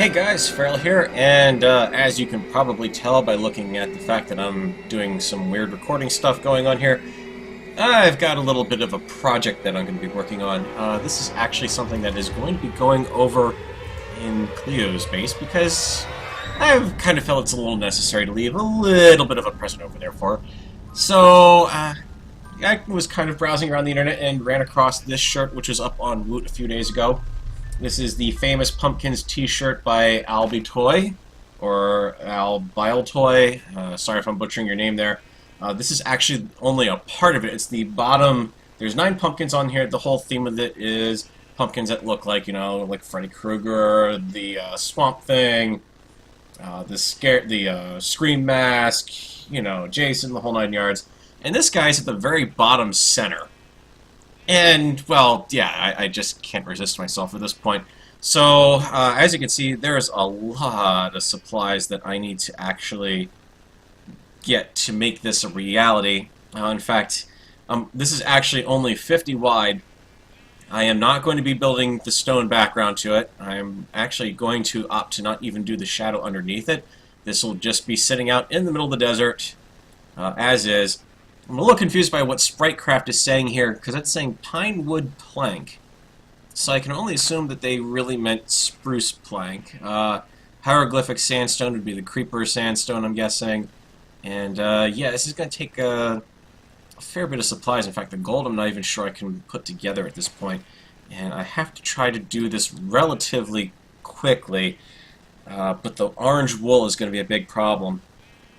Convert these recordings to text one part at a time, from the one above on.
Hey guys, Farrell here, and as you can probably tell by looking at the fact that I'm doing some weird recording stuff going on here, I've got a little bit of a project that I'm going to be working on. This is actually something that is going to be going over in Cleo's base because I've kind of felt it's a little necessary to leave a little bit of a present over there for her. So, I was kind of browsing around the internet and ran across this shirt, which was up on Woot a few days ago. This is the famous Pumpkins t-shirt by albyletoy, or albyletoy. Sorry if I'm butchering your name there. This is actually only a part of it. It's the bottom. There's 9 pumpkins on here. The whole theme of it is pumpkins that look like, like Freddy Krueger, the Swamp Thing, the Scream Mask, Jason, the whole 9 yards. And this guy's at the very bottom center. And, well, yeah, I just can't resist myself at this point. So, as you can see, there's a lot of supplies that I need to actually get to make this a reality. In fact, this is actually only 50 wide. I am not going to be building the stone background to it. I am actually going to opt to not even do the shadow underneath it. This will just be sitting out in the middle of the desert, as is. I'm a little confused by what SpriteCraft is saying here, because it's saying pine wood plank. So I can only assume that they really meant spruce plank. Hieroglyphic sandstone would be the creeper sandstone, I'm guessing. And yeah, this is going to take a fair bit of supplies. In fact, the gold I'm not even sure I can put together at this point. And I have to try to do this relatively quickly. But the orange wool is going to be a big problem.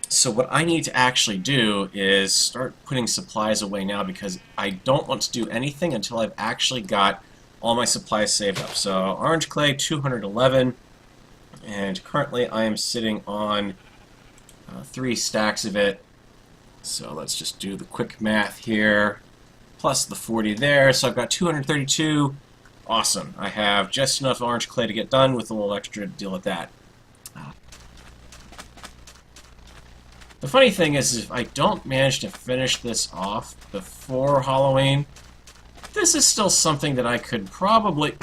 So what I need to actually do is start putting supplies away now, because I don't want to do anything until I've actually got all my supplies saved up. So orange clay, 211, and currently I am sitting on 3 stacks of it. So let's just do the quick math here, plus the 40 there, so I've got 232. Awesome. I have just enough orange clay to get done with a little extra to deal with that. The funny thing is, if I don't manage to finish this off before Halloween, this is still something that I could probably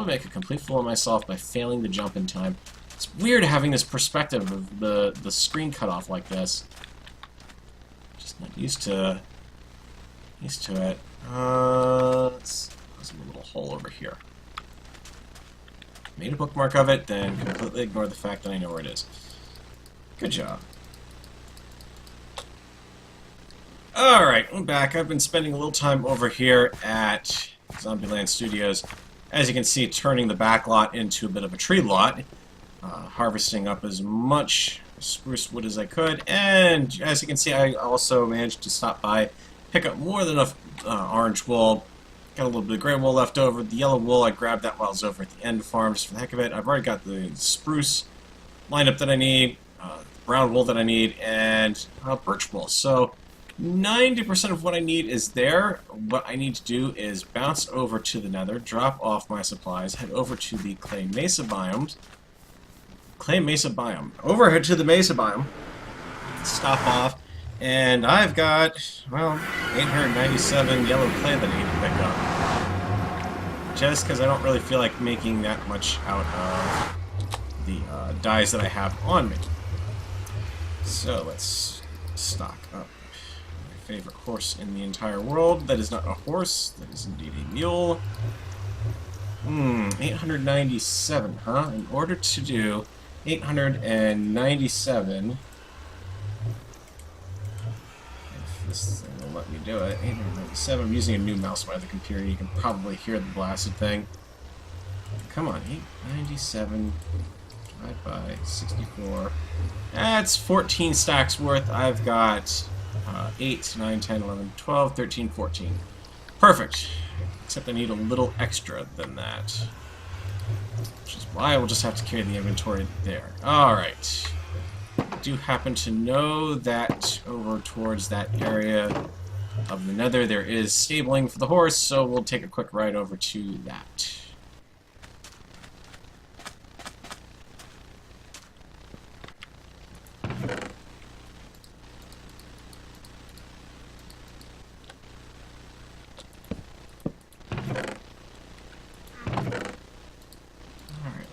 make a complete fool of myself by failing the jump in time. It's weird having this perspective of the screen cut off like this. Just not used to it. There's a little hole over here. Made a bookmark of it, then completely ignore the fact that I know where it is. Good job. Alright, I'm back. I've been spending a little time over here at Zombieland Studios. As you can see, turning the back lot into a bit of a tree lot. Harvesting up as much spruce wood as I could. And as you can see, I also managed to stop by, pick up more than enough orange wool. Got a little bit of gray wool left over. The yellow wool, I grabbed that while I was over at the end farm just for the heck of it. I've already got the spruce lineup that I need. Brown wool that I need, and birch wool. So 90% of what I need is there. What I need to do is bounce over to the nether, drop off my supplies, head over to the clay mesa biome. Overhead to the mesa biome. Stop off. And I've got, well, 897 yellow clay that I need to pick up. Just because I don't really feel like making that much out of the dyes that I have on me. So let's stock up my favorite horse in the entire world. That is not a horse, that is indeed a mule. 897, huh? In order to do 897, if this thing will let me do it, 897, I'm using a new mouse by the computer, you can probably hear the blasted thing. Come on, 897... divided by 64. That's 14 stacks worth. I've got 8, 9, 10, 11, 12, 13, 14. Perfect. Except I need a little extra than that. Which is why I will just have to carry the inventory there. Alright. I do happen to know that over towards that area of the nether there is stabling for the horse, so we'll take a quick ride over to that.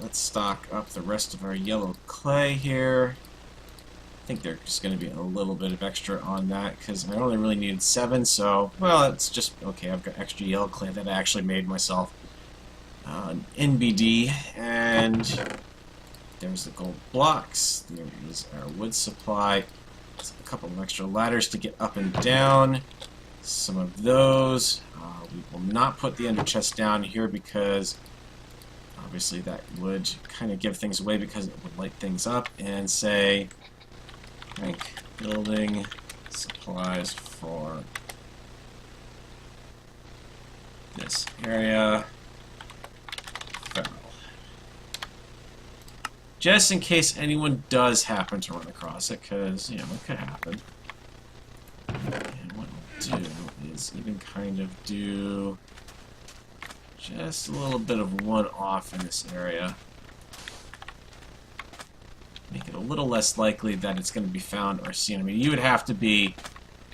let's stock up the rest of our yellow clay here. I think there's just going to be a little bit of extra on that because I only really needed 7, so, well, it's just, okay, I've got extra yellow clay that I actually made myself. NBD, and there's the gold blocks. There is our wood supply. There's a couple of extra ladders to get up and down. Some of those. We will not put the ender chest down here because obviously that would kind of give things away because it would light things up, and say rank building supplies for this area. Just in case anyone does happen to run across it, because, you know, it could happen. And what we'll do is even kind of do just a little bit of one-off in this area. Make it a little less likely that it's going to be found or seen. I mean, you would have to be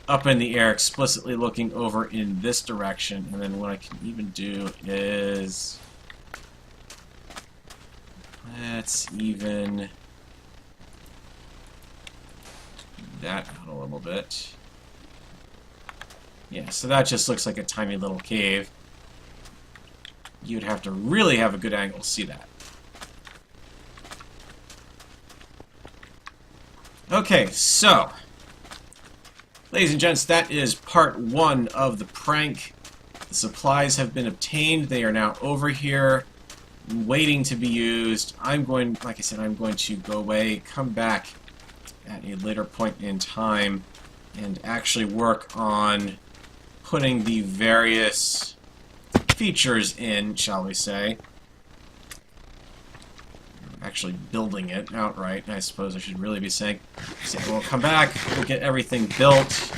up in the air explicitly looking over in this direction, and then what I can even do is... let's even that out a little bit. Yeah, so that just looks like a tiny little cave. You'd have to really have a good angle to see that. Okay, so, ladies and gents, that is part 1 of the prank. The supplies have been obtained. They are now over here, waiting to be used. I'm going, like I said, I'm going to go away, come back at a later point in time, and actually work on putting the various features in, shall we say. Actually building it outright, I suppose I should really be saying. So we'll come back, we'll get everything built.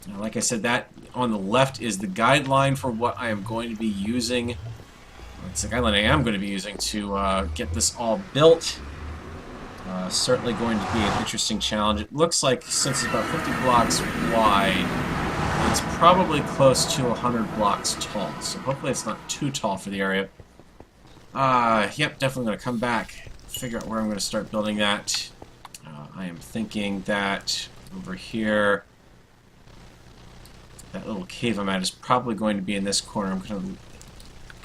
Now, like I said, that on the left is the guideline for what I am going to be using. It's the guideline I am going to be using to get this all built. Certainly going to be an interesting challenge. It looks like, since it's about 50 blocks wide, it's probably close to 100 blocks tall. So hopefully it's not too tall for the area. Yep, definitely going to come back, figure out where I'm going to start building that. I am thinking that over here, that little cave I'm at is probably going to be in this corner. I'm going to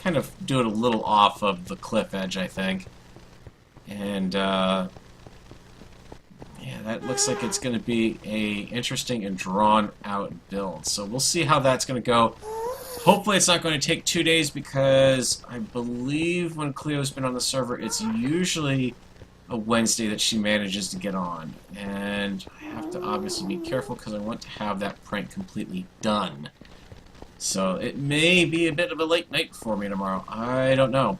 kind of do it a little off of the cliff edge, I think. And, yeah, that looks like it's going to be a interesting and drawn-out build. So we'll see how that's going to go. Hopefully it's not going to take 2 days, because I believe when Cleo's been on the server, it's usually a Wednesday that she manages to get on. And I have to obviously be careful because I want to have that prank completely done. So it may be a bit of a late night for me tomorrow. I don't know.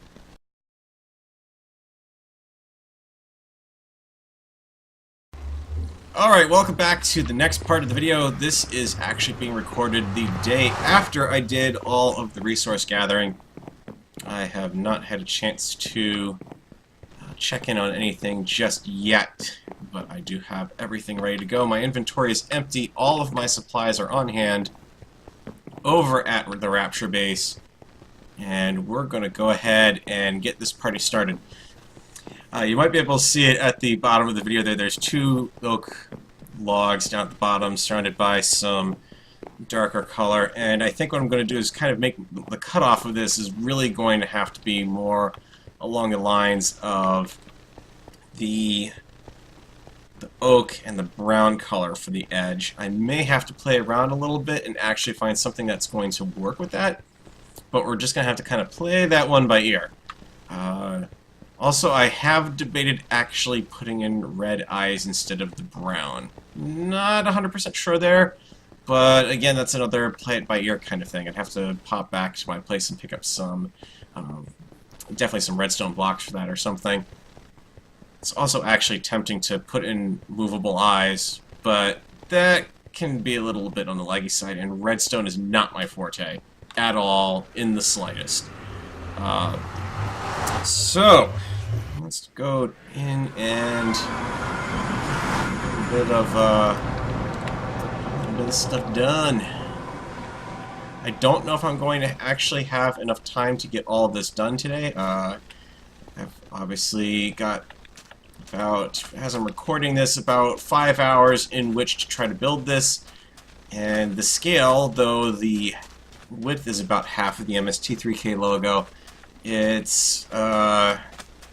Alright, welcome back to the next part of the video. This is actually being recorded the day after I did all of the resource gathering. I have not had a chance to check in on anything just yet, but I do have everything ready to go. My inventory is empty. All of my supplies are on hand over at the Rapture base, and we're going to go ahead and get this party started. You might be able to see it at the bottom of the video there. There's 2 oak logs down at the bottom, surrounded by some darker color, and I think what I'm going to do is kind of make the cutoff of this is really going to have to be more along the lines of the oak and the brown color for the edge. I may have to play around a little bit and actually find something that's going to work with that, but we're just going to have to kind of play that one by ear. Also, I have debated actually putting in red eyes instead of the brown. Not 100% sure there, but again, that's another play it by ear kind of thing. I'd have to pop back to my place and pick up some, definitely some redstone blocks for that or something. It's also actually tempting to put in movable eyes, but that can be a little bit on the laggy side, and redstone is not my forte at all, in the slightest. So, let's go in and a bit of stuff done. I don't know if I'm going to actually have enough time to get all of this done today. I've obviously got about, as I'm recording this, about 5 hours in which to try to build this. And the scale, though the width is about half of the MST3K logo, it's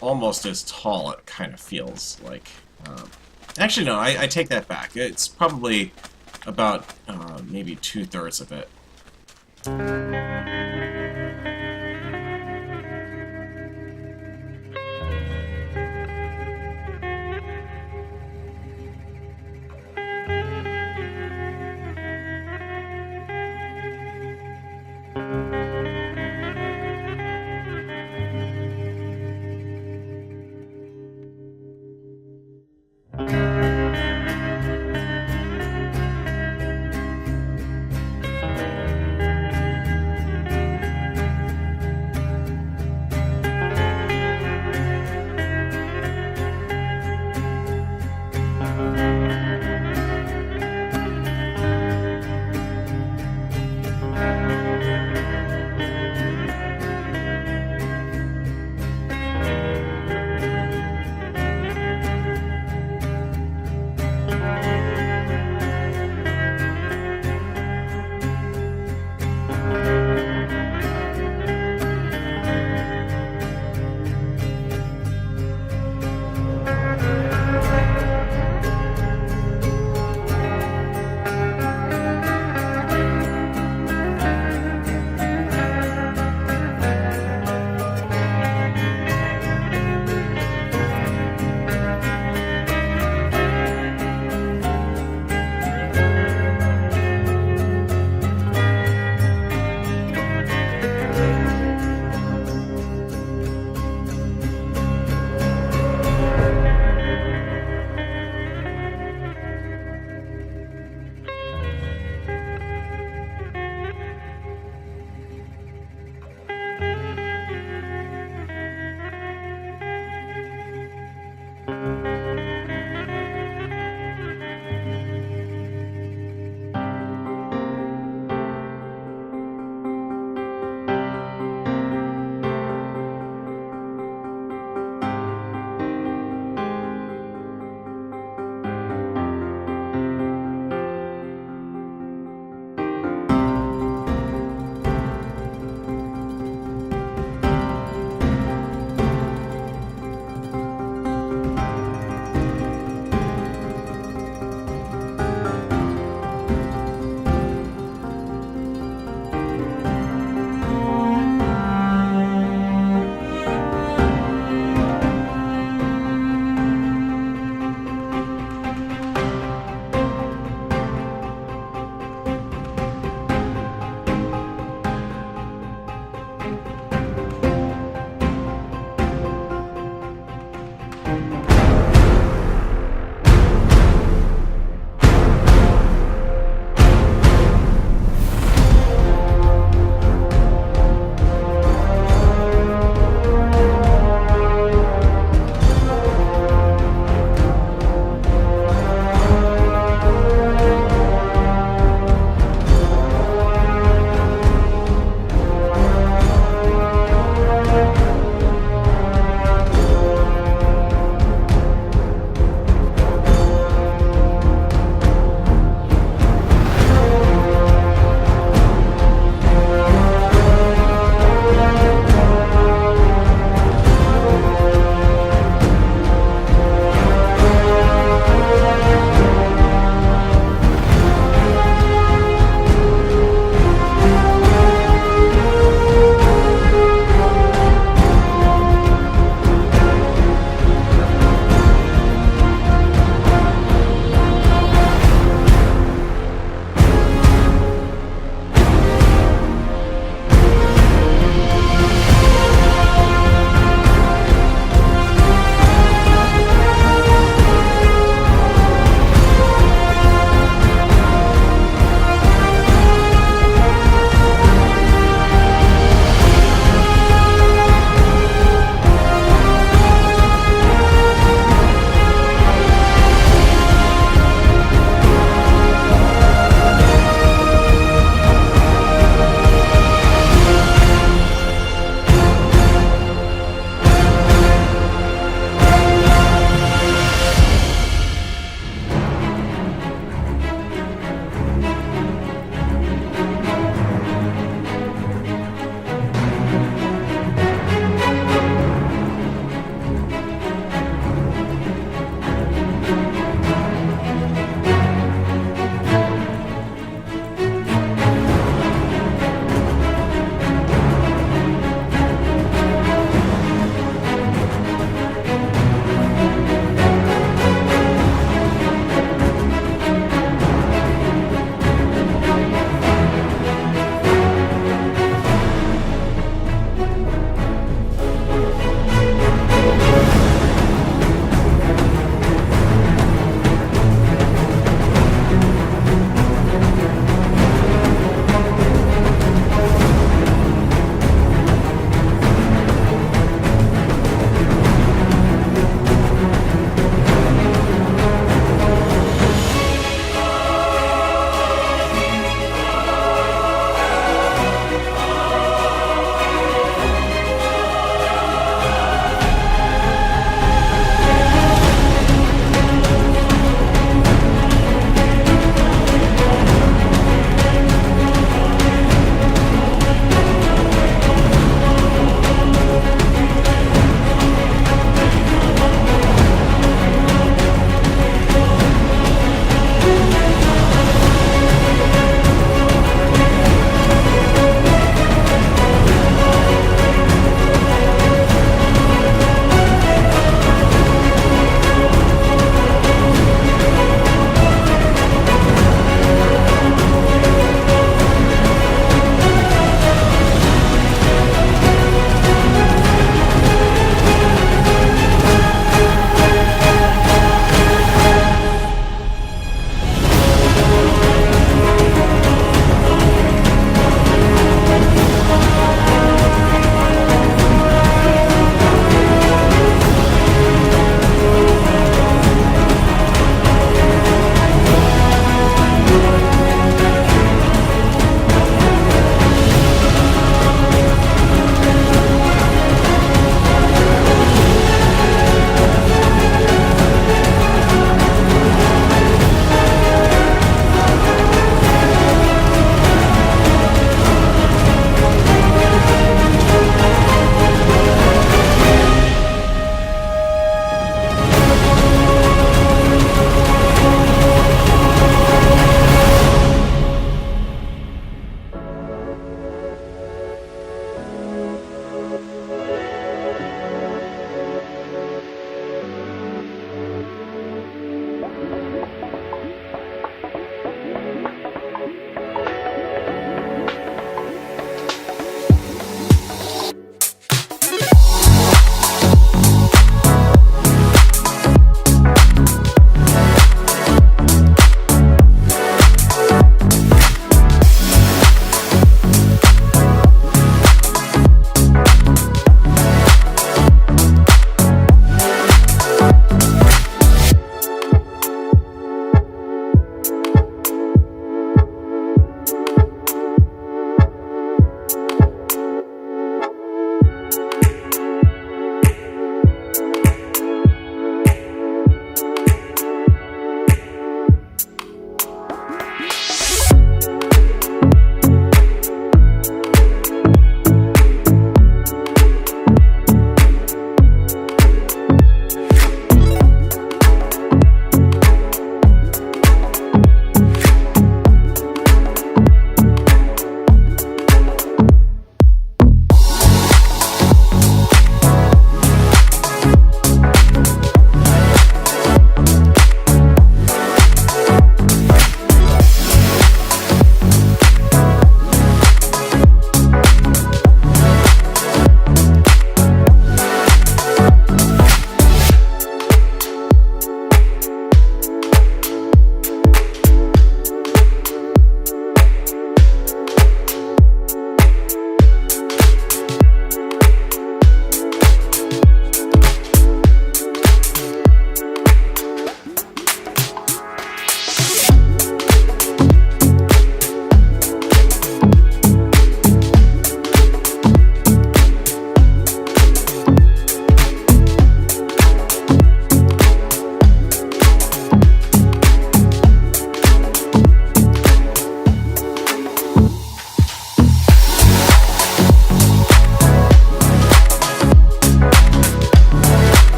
almost as tall, it kind of feels like. Actually, no, I take that back. It's probably about maybe 2/3 of it.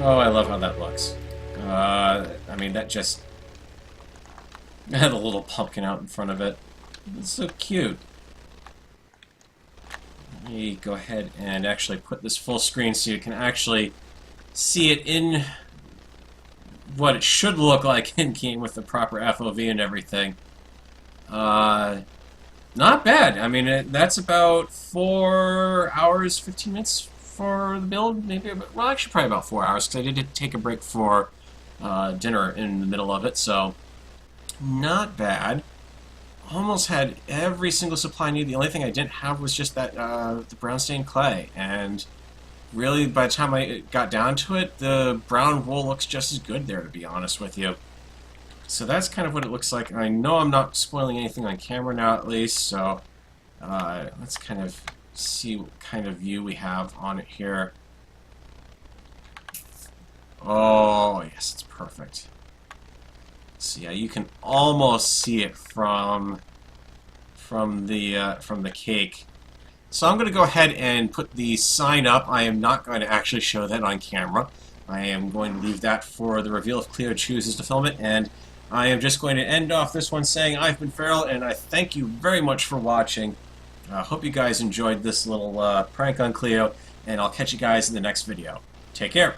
Oh, I love how that looks. I mean, that just had a little pumpkin out in front of it. It's so cute. Let me go ahead and actually put this full screen so you can actually see it in what it should look like in-game with the proper FOV and everything. Not bad. I mean, that's about 4 hours, 15 minutes for the build. Maybe, well, actually probably about 4 hours, because I did take a break for dinner in the middle of it, so not bad. Almost had every single supply I needed. The only thing I didn't have was just that the brown stained clay, and really, by the time I got down to it, the brown wool looks just as good there, to be honest with you. So that's kind of what it looks like. I know I'm not spoiling anything on camera now, at least, so let's kind of see what kind of view we have on it here. Oh, yes, it's perfect. So yeah, you can almost see it from the cake. So I'm going to go ahead and put the sign up. I am not going to actually show that on camera. I am going to leave that for the reveal if Cleo chooses to film it, and I am just going to end off this one saying I've been Feral, and I thank you very much for watching. I hope you guys enjoyed this little prank on Cleo, and I'll catch you guys in the next video. Take care.